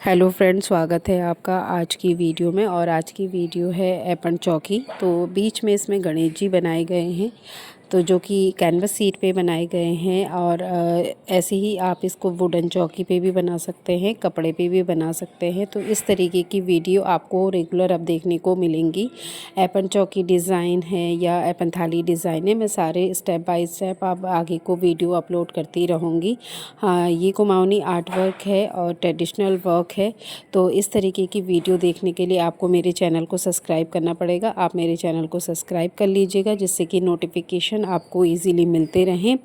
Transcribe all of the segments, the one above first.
Hello friends, स्वागत है आपका आज की वीडियो में। और आज की वीडियो है ऐपन चौकी। तो बीच में इसमें गणेश जी बनाए गए हैं, तो जो कि कैनवस सीट पे बनाए गए हैं। और ऐसे ही आप इसको वुडन चौकी पे भी बना सकते हैं, कपड़े पे भी बना सकते हैं। तो इस तरीके की वीडियो आपको रेगुलर अब देखने को मिलेंगी। ऐपन चौकी डिज़ाइन है या ऐपन थाली डिज़ाइन है, मैं सारे स्टेप बाय स्टेप अब आगे को वीडियो अपलोड करती रहूँगी। हाँ, ये कुमाऊनी आर्ट वर्क है और ट्रेडिशनल वर्क है। तो इस तरीके की वीडियो देखने के लिए आपको मेरे चैनल को सब्सक्राइब करना पड़ेगा। आप मेरे चैनल को सब्सक्राइब कर लीजिएगा, जिससे कि नोटिफिकेशन आपको इजीली मिलते रहें।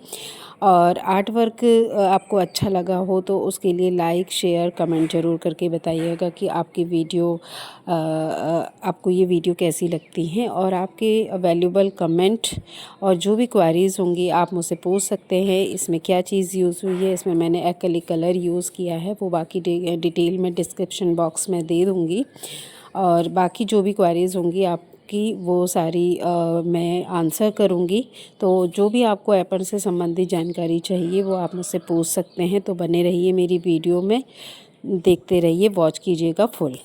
और आर्ट वर्क आपको अच्छा लगा हो तो उसके लिए लाइक शेयर कमेंट ज़रूर करके बताइएगा कि आपको ये वीडियो कैसी लगती हैं। और आपके वैल्यूबल कमेंट और जो भी क्वेरीज़ होंगी आप मुझसे पूछ सकते हैं। इसमें क्या चीज़ यूज़ हुई है, इसमें मैंने एक्रिलिक कलर यूज़ किया है, वो बाकी डिटेल में डिस्क्रिप्शन बॉक्स में दे दूँगी। और बाकी जो भी क्वेरीज़ होंगी आपकी वो सारी मैं आंसर करूँगी। तो जो भी आपको ऐपन से संबंधित जानकारी चाहिए वो आप मुझसे पूछ सकते हैं। तो बने रहिए मेरी वीडियो में, देखते रहिए, वॉच कीजिएगा फुल।